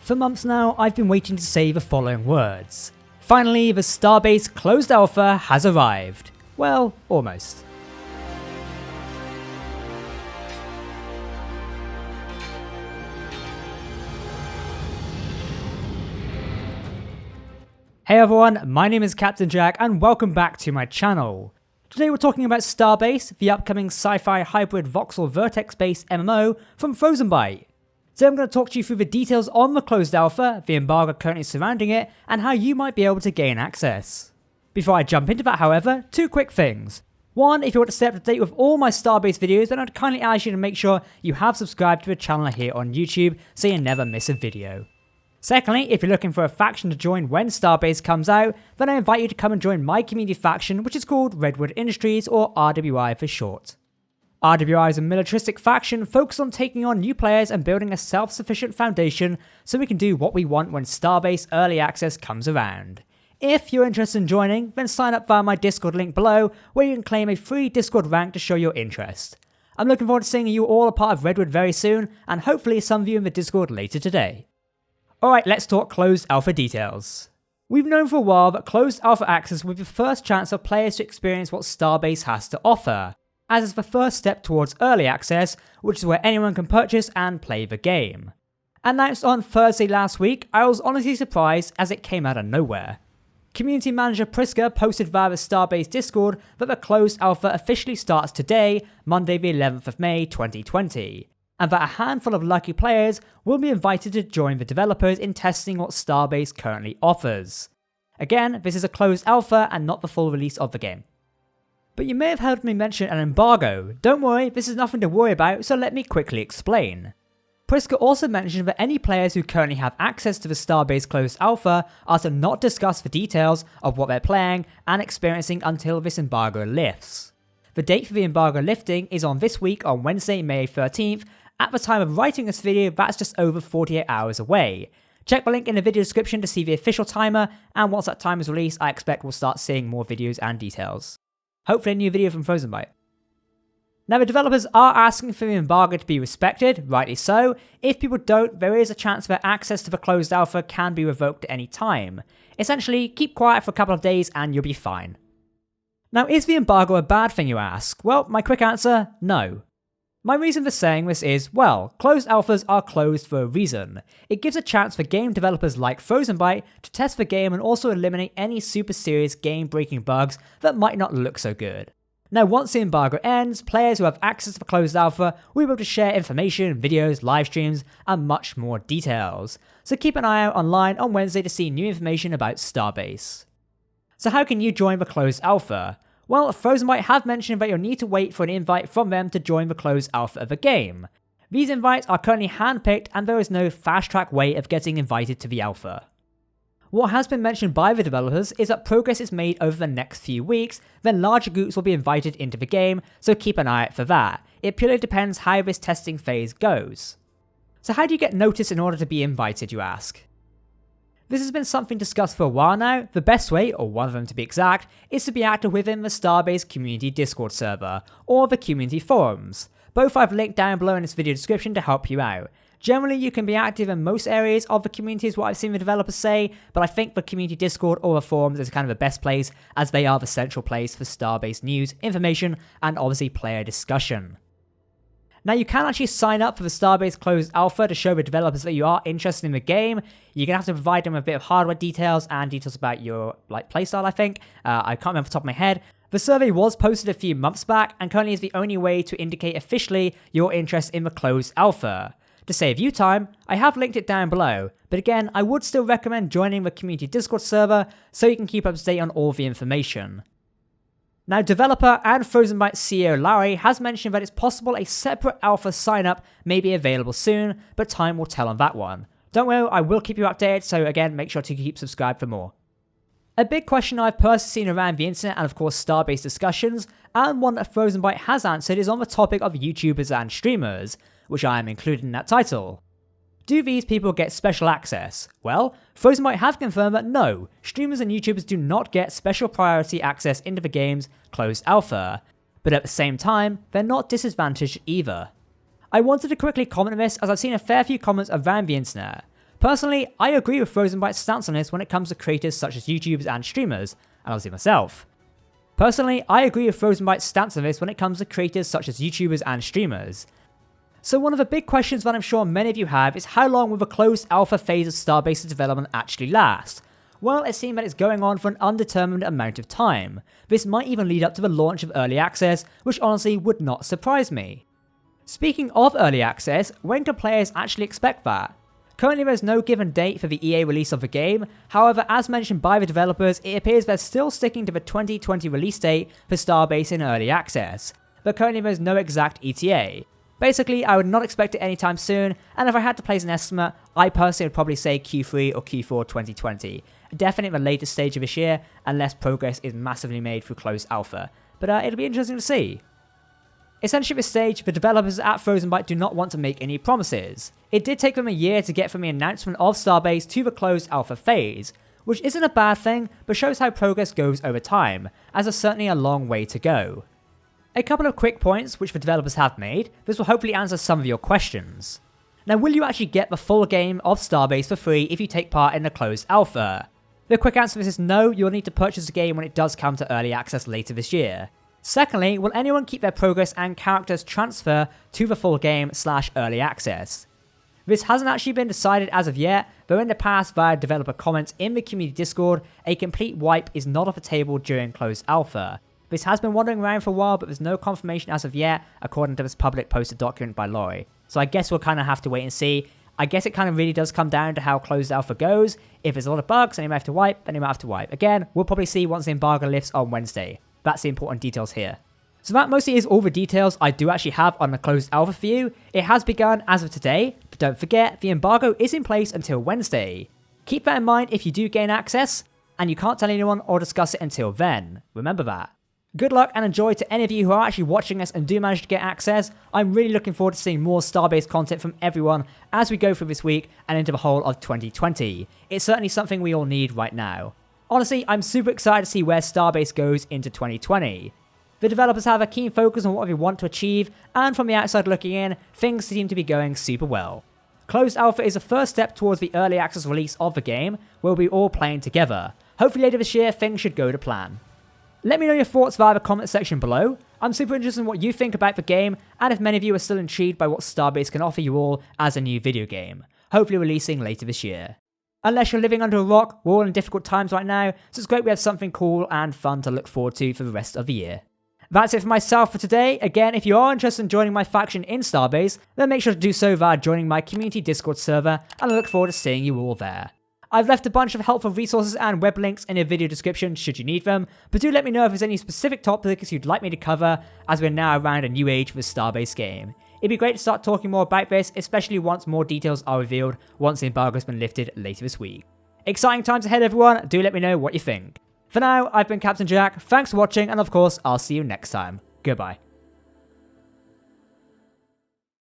For months now, I've been waiting to say the following words. Finally, the Starbase closed alpha has arrived. Well, almost. Hey everyone, my name is Captain Jack and welcome back to my channel. Today we're talking about Starbase, the upcoming sci-fi hybrid voxel vertex-based MMO from Frozenbyte. Today I'm going to talk to you through the details on the closed alpha, the embargo currently surrounding it, and how you might be able to gain access. Before I jump into that however, two quick things. One, if you want to stay up to date with all my Starbase videos, then I'd kindly ask you to make sure you have subscribed to the channel here on YouTube so you never miss a video. Secondly, if you're looking for a faction to join when Starbase comes out, then I invite you to come and join my community faction, which is called Redwood Industries, or RWI for short. RWI is a militaristic faction focused on taking on new players and building a self-sufficient foundation so we can do what we want when Starbase Early Access comes around. If you're interested in joining, then sign up via my Discord link below, where you can claim a free Discord rank to show your interest. I'm looking forward to seeing you all a part of Redwood very soon, and hopefully some of you in the Discord later today. Alright, let's talk closed alpha details. We've known for a while that closed alpha access will be the first chance for players to experience what Starbase has to offer, as it's the first step towards early access, which is where anyone can purchase and play the game. Announced on Thursday last week, I was honestly surprised as it came out of nowhere. Community manager Priska posted via the Starbase Discord that the closed alpha officially starts today, Monday the 11th of May 2020, and that a handful of lucky players will be invited to join the developers in testing what Starbase currently offers. Again, this is a closed alpha and not the full release of the game. But you may have heard me mention an embargo. Don't worry, this is nothing to worry about, so let me quickly explain. Priska also mentioned that any players who currently have access to the Starbase closed alpha are to not discuss the details of what they're playing and experiencing until this embargo lifts. The date for the embargo lifting is on this week on Wednesday, May 13th. At the time of writing this video, that's just over 48 hours away. Check the link in the video description to see the official timer, and once that time is released, I expect we'll start seeing more videos and details. Hopefully a new video from Frozenbyte. Now the developers are asking for the embargo to be respected, rightly so. If people don't, there is a chance that access to the closed alpha can be revoked at any time. Essentially, keep quiet for a couple of days and you'll be fine. Now is the embargo a bad thing, you ask? Well, my quick answer, no. My reason for saying this is, well, closed alphas are closed for a reason. It gives a chance for game developers like Frozenbyte to test the game and also eliminate any super serious game-breaking bugs that might not look so good. Now once the embargo ends, players who have access to the closed alpha will be able to share information, videos, live streams, and much more details. So keep an eye out online on Wednesday to see new information about Starbase. So how can you join the closed alpha? Well, Frozenbyte have mentioned that you'll need to wait for an invite from them to join the closed alpha of the game. These invites are currently handpicked and there is no fast track way of getting invited to the alpha. What has been mentioned by the developers is that progress is made over the next few weeks, then larger groups will be invited into the game, so keep an eye out for that. It purely depends how this testing phase goes. So how do you get notice in order to be invited, you ask? This has been something discussed for a while now. The best way, or one of them to be exact, is to be active within the Starbase community Discord server, or the community forums. Both I've linked down below in this video description to help you out. Generally you can be active in most areas of the community is what I've seen the developers say, but I think the community Discord or the forums is kind of the best place as they are the central place for Starbase news, information, and obviously player discussion. Now you can actually sign up for the Starbase closed alpha to show the developers that you are interested in the game. You're going to have to provide them a bit of hardware details and details about your playstyle, I think. I can't remember off the top of my head. The survey was posted a few months back and currently is the only way to indicate officially your interest in the closed alpha. To save you time, I have linked it down below, but again, I would still recommend joining the community Discord server so you can keep up to date on all the information. Now, developer and Frozenbyte CEO Larry has mentioned that it's possible a separate alpha sign-up may be available soon, but time will tell on that one. Don't worry, I will keep you updated, so again, make sure to keep subscribed for more. A big question I've personally seen around the internet and of course Starbase discussions, and one that Frozenbyte has answered is on the topic of YouTubers and streamers, which I am included in that title. Do these people get special access? Well, Frozenbyte have confirmed that no, streamers and YouTubers do not get special priority access into the game's closed alpha, but at the same time, they're not disadvantaged either. I wanted to quickly comment on this as I've seen a fair few comments around the internet. Personally, I agree with Frozenbyte's stance on this when it comes to creators such as YouTubers and streamers, and obviously myself. Personally, I agree with Frozenbyte's stance on this when it comes to creators such as YouTubers and streamers. So one of the big questions that I'm sure many of you have is how long will the closed alpha phase of Starbase's development actually last? Well, it seems that it's going on for an undetermined amount of time. This might even lead up to the launch of early access, which honestly would not surprise me. Speaking of early access, when can players actually expect that? Currently there's no given date for the EA release of the game, however as mentioned by the developers, it appears they're still sticking to the 2020 release date for Starbase in early access, but currently there's no exact ETA. Basically, I would not expect it anytime soon, and if I had to place an estimate, I personally would probably say Q3 or Q4 2020. Definitely the latest stage of this year, unless progress is massively made through closed alpha, but it'll be interesting to see. Essentially at this stage, the developers at Frozenbyte do not want to make any promises. It did take them a year to get from the announcement of Starbase to the closed alpha phase, which isn't a bad thing, but shows how progress goes over time, as there's certainly a long way to go. A couple of quick points which the developers have made, this will hopefully answer some of your questions. Now, will you actually get the full game of Starbase for free if you take part in the closed alpha? The quick answer to this is no, you'll need to purchase the game when it does come to early access later this year. Secondly, will anyone keep their progress and characters transfer to the full game / early access? This hasn't actually been decided as of yet, though in the past via developer comments in the community Discord, a complete wipe is not off the table during closed alpha. This has been wandering around for a while, but there's no confirmation as of yet, according to this public posted document by Laurie. So I guess we'll kind of have to wait and see. I guess it kind of really does come down to how closed alpha goes. If there's a lot of bugs and you might have to wipe, then you might have to wipe. Again, we'll probably see once the embargo lifts on Wednesday. That's the important details here. So that mostly is all the details I do actually have on the closed alpha for you. It has begun as of today, but don't forget, the embargo is in place until Wednesday. Keep that in mind if you do gain access, and you can't tell anyone or discuss it until then. Remember that. Good luck and enjoy to any of you who are actually watching this and do manage to get access. I'm really looking forward to seeing more Starbase content from everyone as we go through this week and into the whole of 2020. It's certainly something we all need right now. Honestly, I'm super excited to see where Starbase goes into 2020. The developers have a keen focus on what they want to achieve, and from the outside looking in, things seem to be going super well. Closed alpha is the first step towards the early access release of the game, where we'll be all playing together. Hopefully later this year, things should go to plan. Let me know your thoughts via the comment section below. I'm super interested in what you think about the game, and if many of you are still intrigued by what Starbase can offer you all as a new video game, hopefully releasing later this year. Unless you're living under a rock, we're all in difficult times right now, so it's great we have something cool and fun to look forward to for the rest of the year. That's it for myself for today. Again, if you are interested in joining my faction in Starbase, then make sure to do so via joining my community Discord server, and I look forward to seeing you all there. I've left a bunch of helpful resources and web links in the video description should you need them, but do let me know if there's any specific topics you'd like me to cover, as we're now around a new age with Starbase game. It'd be great to start talking more about this, especially once more details are revealed once the embargo has been lifted later this week. Exciting times ahead everyone, do let me know what you think. For now, I've been Captain Jack, thanks for watching, and of course, I'll see you next time. Goodbye.